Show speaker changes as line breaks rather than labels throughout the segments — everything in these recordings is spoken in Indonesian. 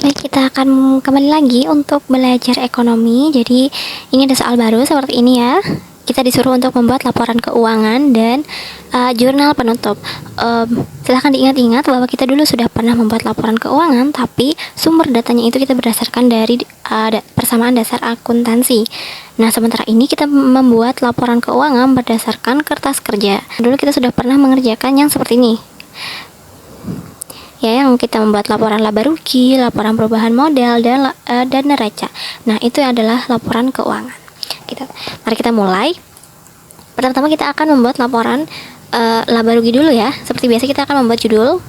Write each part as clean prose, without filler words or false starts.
Baik, kita akan kembali lagi untuk belajar ekonomi. Jadi, ini ada soal baru seperti ini ya. Kita disuruh untuk membuat laporan keuangan dan jurnal penutup. Silahkan diingat-ingat bahwa kita dulu sudah pernah membuat laporan keuangan, tapi sumber datanya itu kita berdasarkan dari persamaan dasar akuntansi. Nah, sementara ini kita membuat laporan keuangan berdasarkan kertas kerja. Dulu kita sudah pernah mengerjakan yang seperti ini. Ya, yang kita membuat laporan laba rugi, laporan perubahan modal, dan neraca. Nah, itu adalah laporan keuangan. Mari kita mulai. Pertama kita akan membuat laporan laba rugi dulu ya. Seperti biasa kita akan membuat judul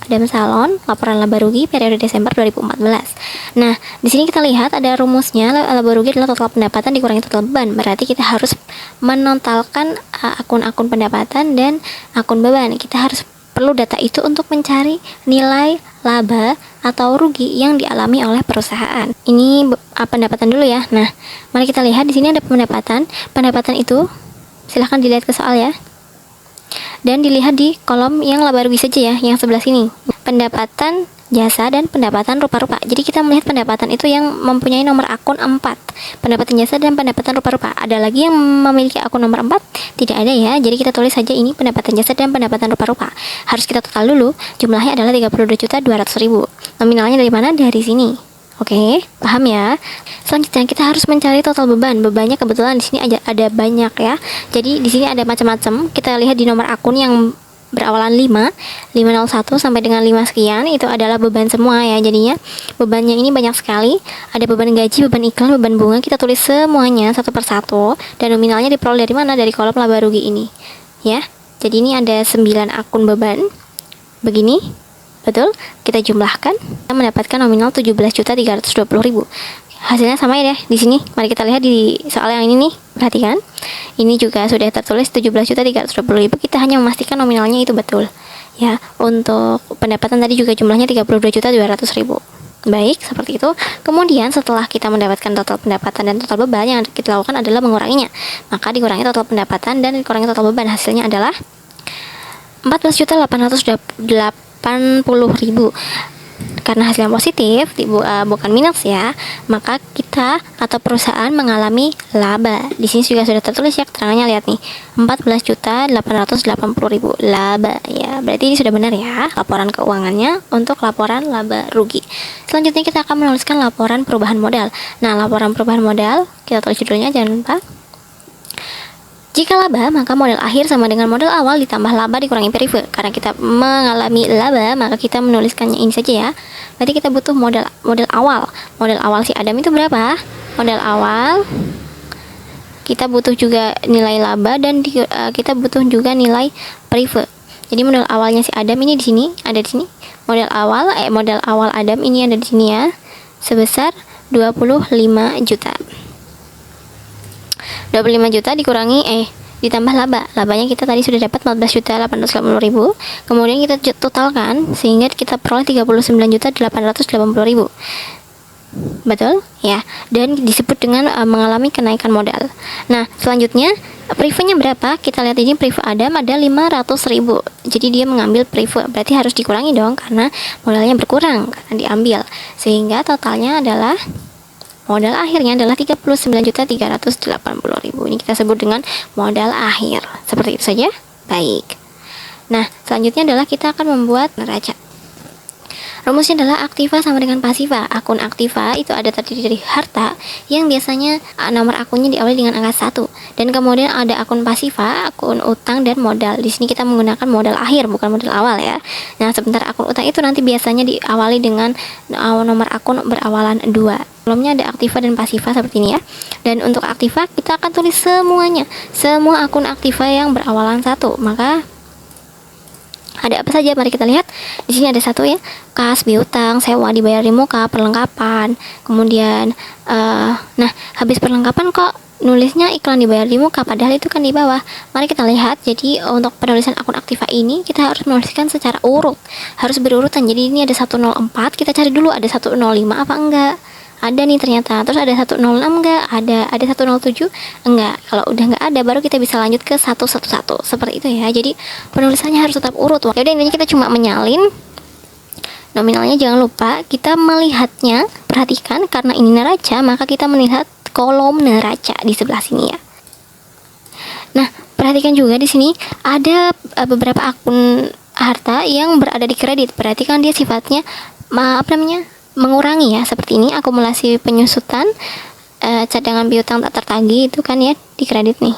Adam Salon, laporan laba rugi periode Desember 2014. Nah, di sini kita lihat ada rumusnya, laba rugi adalah total pendapatan dikurangi total beban. Berarti kita harus menotalkan akun-akun pendapatan dan akun beban. Kita harus perlu data itu untuk mencari nilai laba atau rugi yang dialami oleh perusahaan. Ini pendapatan dulu ya. Nah, mari kita lihat di sini ada pendapatan. Pendapatan itu silahkan dilihat ke soal ya. Dan dilihat di kolom yang laba rugi saja ya, yang sebelah sini. Pendapatan jasa dan pendapatan rupa-rupa. Jadi kita melihat pendapatan itu yang mempunyai nomor akun 4. Pendapatan jasa dan pendapatan rupa-rupa. Ada lagi yang memiliki akun nomor 4? Tidak ada ya. Jadi kita tulis saja ini pendapatan jasa dan pendapatan rupa-rupa. Harus kita total dulu. Jumlahnya adalah 32.200.000. Nominalnya dari mana? Dari sini. Oke, paham ya? Selanjutnya kita harus mencari total beban. Bebannya kebetulan di sini ada banyak ya. Jadi di sini ada macam-macam. Kita lihat di nomor akun yang berawalan 501 sampai dengan 5 sekian, itu adalah beban semua ya. Jadinya bebannya ini banyak sekali. Ada beban gaji, beban iklan, beban bunga. Kita tulis semuanya satu persatu dan nominalnya diperoleh dari mana? Dari kolom laba rugi ini ya. Jadi ini ada 9 akun beban begini. Betul? Kita jumlahkan, kita mendapatkan nominal 17.320.000. Hasilnya sama ya deh di sini. Mari kita lihat di soal yang ini nih. Perhatikan. Ini juga sudah tertulis 17.320.000. Kita hanya memastikan nominalnya itu betul. Ya, untuk pendapatan tadi juga jumlahnya 32.200.000. Baik, seperti itu. Kemudian setelah kita mendapatkan total pendapatan dan total beban, yang kita lakukan adalah menguranginya. Maka dikurangi total pendapatan dan dikurangi total beban. Hasilnya adalah 14.880.000. Karena hasilnya positif, bukan minus ya, maka kita atau perusahaan mengalami laba. Di sini juga sudah tertulis ya keterangannya, lihat nih, 14.880.000 laba ya. Berarti ini sudah benar ya laporan keuangannya untuk laporan laba rugi. Selanjutnya kita akan menuliskan laporan perubahan modal. Nah, laporan perubahan modal kita tulis judulnya, jangan lupa. Jika laba, maka modal akhir sama dengan modal awal ditambah laba dikurangi periode. Karena kita mengalami laba, maka kita menuliskannya ini saja ya. Berarti kita butuh modal awal. Modal awal si Adam itu berapa? Modal awal. Kita butuh juga nilai laba dan kita butuh juga nilai periode. Jadi modal awalnya si Adam ini di sini, ada di sini. Modal awal Adam ini ada di sini ya. Sebesar 25 juta. 25 juta dikurangi ditambah laba. Labanya kita tadi sudah dapat 14.880.000. Kemudian kita totalkan sehingga kita peroleh 39.880.000. Betul? Ya. Dan disebut dengan mengalami kenaikan modal. Nah, selanjutnya periode-nya berapa? Kita lihat ini periode Adam ada 500.000. Jadi dia mengambil periode, berarti harus dikurangi dong karena modalnya berkurang karena diambil. Sehingga totalnya adalah modal akhirnya adalah 39.380.000. Ini kita sebut dengan modal akhir. Seperti itu saja. Baik. Nah, selanjutnya adalah kita akan membuat neraca. Rumusnya adalah aktiva sama dengan pasiva. Akun aktiva itu ada terdiri dari harta yang biasanya nomor akunnya diawali dengan angka 1. Dan kemudian ada akun pasiva, akun utang dan modal. Di sini kita menggunakan modal akhir bukan modal awal ya. Nah, sebentar akun utang itu nanti biasanya diawali dengan nomor akun berawalan 2. Sebelumnya ada aktiva dan pasiva seperti ini ya. Dan untuk aktiva kita akan tulis semuanya. Semua akun aktiva yang berawalan 1. Maka ada apa saja? Mari kita lihat. Di sini ada 1 ya. Kas, piutang, sewa dibayar di muka, perlengkapan. Kemudian nah, habis perlengkapan kok nulisnya iklan dibayar di muka, padahal itu kan di bawah. Mari kita lihat. Jadi untuk penulisan akun aktiva ini kita harus menuliskan secara urut. Harus berurutan. Jadi ini ada 104, kita cari dulu ada 105 apa enggak. Ada nih ternyata. Terus ada 106 enggak? Ada 107 enggak? Kalau udah enggak ada, baru kita bisa lanjut ke 111. Seperti itu ya. Jadi penulisannya harus tetap urut. Yaudah, intinya kita cuma menyalin nominalnya jangan lupa kita melihatnya, perhatikan karena ini neraca, maka kita melihat kolom neraca di sebelah sini ya. Nah, perhatikan juga di sini ada beberapa akun harta yang berada di kredit. Berarti kan dia sifatnya mengurangi ya, seperti ini akumulasi penyusutan, cadangan piutang tak tertagih itu kan ya di kredit nih.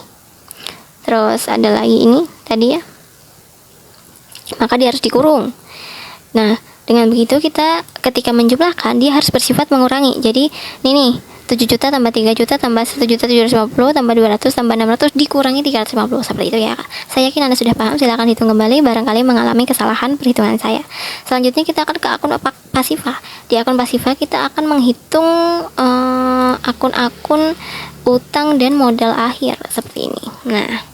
Terus ada lagi ini tadi ya, maka dia harus dikurung. Nah, dengan begitu kita ketika menjumlahkan dia harus bersifat mengurangi. Jadi ini nih 7 juta tambah 3 juta tambah 1.750 tambah 200 tambah 600 dikurangi 350, seperti itu ya Kak. Saya yakin Anda sudah paham, silahkan hitung kembali barangkali mengalami kesalahan perhitungan saya. Selanjutnya kita akan ke akun pasifa. Di akun pasifa kita akan menghitung akun-akun utang dan modal akhir seperti ini. Nah,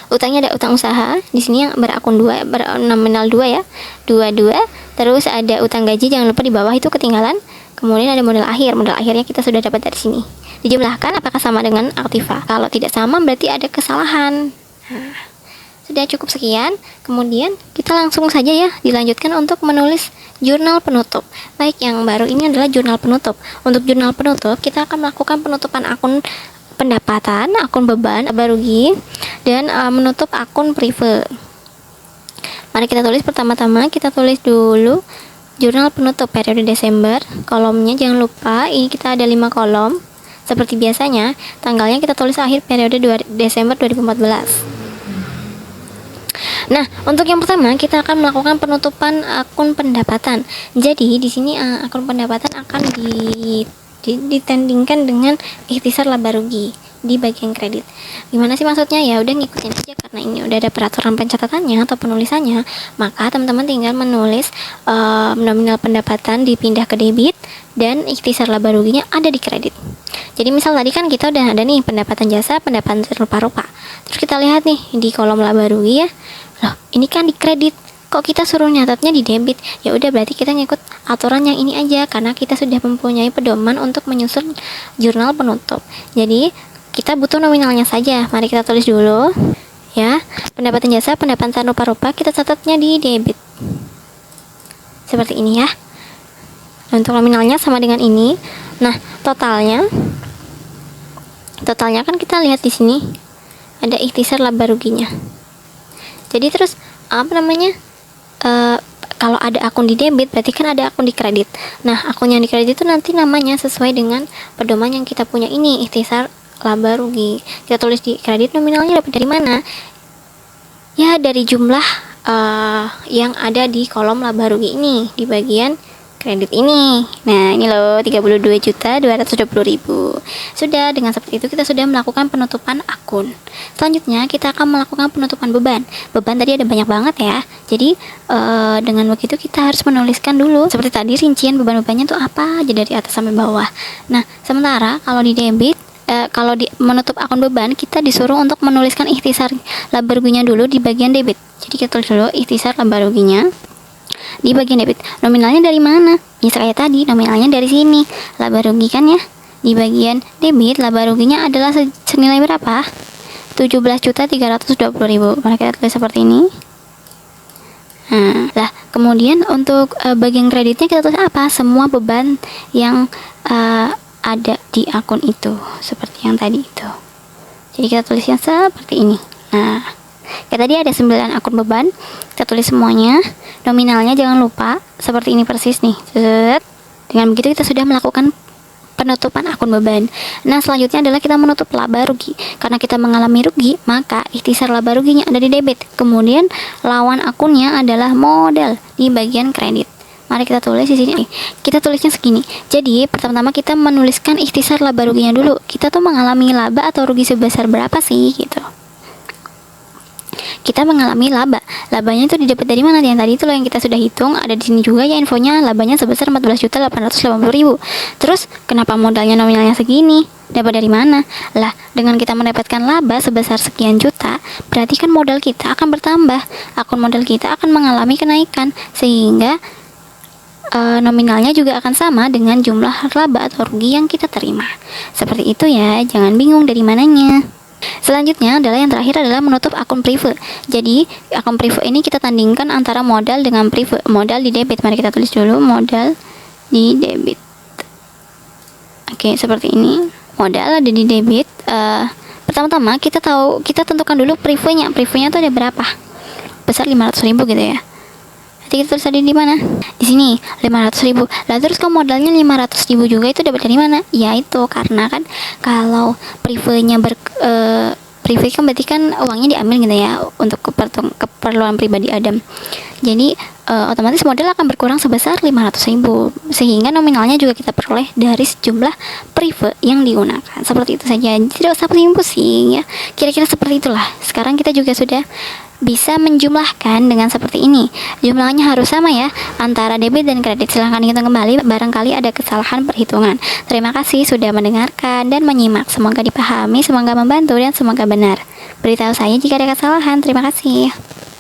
utangnya ada utang usaha di sini yang berakun 2, bernominal 2 ya, 22. Terus ada utang gaji, jangan lupa di bawah itu ketinggalan. Kemudian ada modal akhir, modal akhirnya kita sudah dapat dari sini. Dijumlahkan apakah sama dengan aktiva? Kalau tidak sama berarti ada kesalahan. Nah, sudah cukup sekian. Kemudian kita langsung saja ya dilanjutkan untuk menulis jurnal penutup. Baik, yang baru ini adalah jurnal penutup. Untuk jurnal penutup kita akan melakukan penutupan akun pendapatan, akun beban, laba rugi, dan menutup akun prive. Mari kita tulis pertama-tama, kita tulis dulu jurnal penutup periode Desember. Kolomnya jangan lupa, ini kita ada 5 kolom. Seperti biasanya, tanggalnya kita tulis akhir periode Desember 2014. Nah, untuk yang pertama kita akan melakukan penutupan akun pendapatan. Jadi di sini akun pendapatan akan ditandingkan dengan ikhtisar laba rugi di bagian kredit. Gimana sih maksudnya? Ya udah ngikutin aja karena ini udah ada peraturan pencatatannya atau penulisannya, maka teman-teman tinggal menulis nominal pendapatan dipindah ke debit dan ikhtisar laba ruginya ada di kredit. Jadi misal tadi kan kita udah ada nih pendapatan jasa, pendapatan rupa-rupa. Terus kita lihat nih di kolom laba rugi ya. Loh, ini kan di kredit. Kok kita suruh nyatatnya di debit? Ya udah berarti kita ngikut aturan yang ini aja karena kita sudah mempunyai pedoman untuk menyusun jurnal penutup. Jadi kita butuh nominalnya saja. Mari kita tulis dulu ya. Pendapatan jasa, pendapatan rupa-rupa kita catatnya di debit. Seperti ini ya. Untuk nominalnya sama dengan ini. Nah, totalnya kan kita lihat di sini ada ikhtisar laba ruginya. Jadi terus kalau ada akun di debit berarti kan ada akun di kredit. Nah, akun yang di kredit itu nanti namanya sesuai dengan pedoman yang kita punya ini, ikhtisar laba rugi. Kita tulis di kredit, nominalnya dapat dari mana? Ya dari jumlah yang ada di kolom laba rugi ini di bagian kredit ini. Nah, ini loh 32.220.000. Sudah, dengan seperti itu kita sudah melakukan penutupan akun. Selanjutnya kita akan melakukan penutupan beban. Beban tadi ada banyak banget ya. Jadi dengan begitu kita harus menuliskan dulu seperti tadi rincian beban-bebannya tuh apa aja dari atas sampai bawah. Nah, sementara kalau di debit kalau di menutup akun beban kita disuruh untuk menuliskan ikhtisar laba ruginya dulu di bagian debit. Jadi kita tulis dulu ikhtisar laba ruginya di bagian debit. Nominalnya dari mana? Misal kayak tadi, nominalnya dari sini. Laba rugi kan ya. Di bagian debit, laba ruginya adalah senilai berapa? 17.320.000. Mari kita tulis seperti ini. Nah, lah kemudian untuk bagian kreditnya kita tulis apa? Semua beban yang ada di akun itu, seperti yang tadi itu. Jadi kita tulisnya seperti ini. Nah, kayak tadi ada 9 akun beban, kita tulis semuanya. Nominalnya jangan lupa seperti ini persis nih. Dengan begitu kita sudah melakukan penutupan akun beban. Nah, selanjutnya adalah kita menutup laba rugi. Karena kita mengalami rugi, maka ikhtisar laba ruginya ada di debit. Kemudian lawan akunnya adalah modal di bagian kredit. Mari kita tulis di sini. Kita tulisnya segini. Jadi, pertama-tama kita menuliskan ikhtisar laba ruginya dulu. Kita tuh mengalami laba atau rugi sebesar berapa sih gitu. Kita mengalami laba. Labanya itu didapat dari mana? Yang tadi itu loh yang kita sudah hitung. Ada di sini juga ya infonya, labanya sebesar 14.880.000. Terus kenapa modalnya nominalnya segini? Dapat dari mana? Lah, dengan kita mendapatkan laba sebesar sekian juta, berarti kan modal kita akan bertambah. Akun modal kita akan mengalami kenaikan sehingga nominalnya juga akan sama dengan jumlah laba atau rugi yang kita terima. Seperti itu ya, jangan bingung dari mananya. Selanjutnya adalah yang terakhir adalah menutup akun prive. Jadi akun prive ini kita tandingkan antara modal dengan prive. Modal di debit. Mari kita tulis dulu modal di debit. Oke, seperti ini. Modal ada di debit. Pertama-tama kita tentukan dulu privenya. Privenya itu ada berapa? Besar 500.000 gitu ya. Nanti kita tulis tadi di mana? Di sini 500.000. Lah terus kalau modalnya 500.000 juga itu dapat dari mana? Ya itu karena kan kalau privenya prive kan berarti kan uangnya diambil gitu ya untuk keperluan pribadi Adam. Jadi otomatis modal akan berkurang sebesar 500.000 sehingga nominalnya juga kita peroleh dari sejumlah prive yang digunakan. Seperti itu saja, tidak usah pusing-pusing ya. Kira-kira seperti itulah. Sekarang kita juga sudah bisa menjumlahkan dengan seperti ini. Jumlahnya harus sama ya antara debit dan kredit. Silahkan hitung kembali barangkali ada kesalahan perhitungan. Terima kasih sudah mendengarkan dan menyimak. Semoga dipahami, semoga membantu dan semoga benar. Beritahu saya jika ada kesalahan. Terima kasih.